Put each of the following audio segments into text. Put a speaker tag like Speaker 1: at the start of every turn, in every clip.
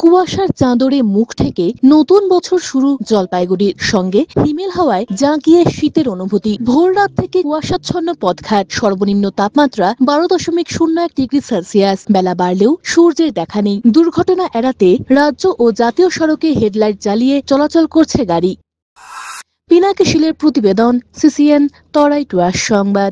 Speaker 1: কুয়াশার চাদরে মুখ থেকে নতুন বছর শুরু জলপাইগুড়ির সঙ্গে হিমেল হাওয়ায় জাঁকিয়ে শীতের অনুভূতি। ভোর রাত থেকে কুয়াশাচ্ছন্ন পথঘাট, সর্বনিম্ন তাপমাত্রা 12.01 ডিগ্রি সেলসিয়াস। বেলা বাড়লেও সূর্যের দেখা নেই। দুর্ঘটনা এড়াতে রাজ্য ও জাতীয় সড়কে হেডলাইট জ্বালিয়ে চলাচল করছে গাড়ি। পিনাকি শীলের প্রতিবেদন, সিসিএন, তরাই টুয়াস সংবাদ।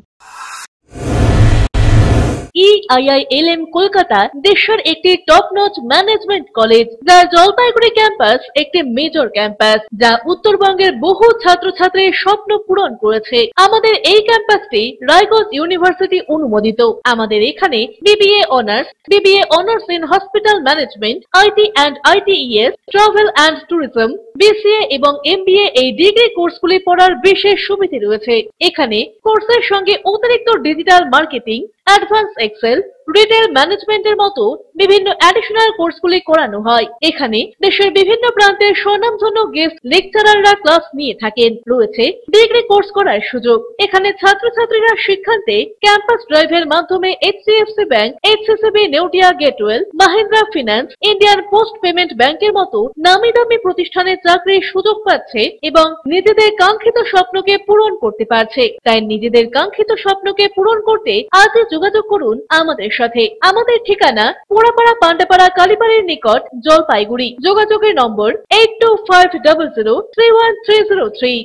Speaker 2: EIILM কলকাতা দেশের একটি টপ নচ ম্যানেজমেন্ট কলেজ, যার জলপাইগুড়ি ক্যাম্পাস একটি মেজর ক্যাম্পাস, যা উত্তরবঙ্গের বহু ছাত্রছাত্রীর স্বপ্ন পূরণ করেছে। আমাদের এই ক্যাম্পাসটি রায়গঞ্জ ইউনিভার্সিটি অনুমোদিত। আমাদের এখানে BBA honours in hospital management, IT and ITES, travel and tourism, BCA এবং MBA এই ডিগ্রি কোর্সগুলি পড়ার বিশেষ সুবিধা রয়েছে। এখানে কোর্সের সঙ্গে অতিরিক্ত digital marketing, advance excel, retail ম্যানেজমেন্টের মতো বিভিন্ন অ্যাডিশনাল কোর্সগুলি করানো হয়। এখানে দেশের বিভিন্ন প্রান্তের স্বনামধন্য গেস্ট লেকচারাররা ক্লাস নিয়ে থাকেন। রয়েছে ডিগ্রি কোর্স করার সুযোগ। এখানে ছাত্রছাত্রীরা শিক্ষান্তে ক্যাম্পাস ড্রাইভের মাধ্যমে HDFC bank, HCCB Neotia Getwell, Mahindra finance, Indian post payment ব্যাংকের মতো নামি দামি প্রতিষ্ঠানে চাকরির সুযোগ পাচ্ছে এবং নিজেদের কাঙ্ক্ষিত স্বপ্নকে পূরণ করতে পারছে। তাই নিজেদের কাঙ্ক্ষিত স্বপ্নকে পূরণ করতে আজই যোগাযোগ করুন আমাদের সাথে। আমাদের ঠিকানা পোড়াপাড়া পান্ডাপাড়া কালীবাড়ির নিকট, জলপাইগুড়ি। যোগাযোগের নম্বর 8250031303।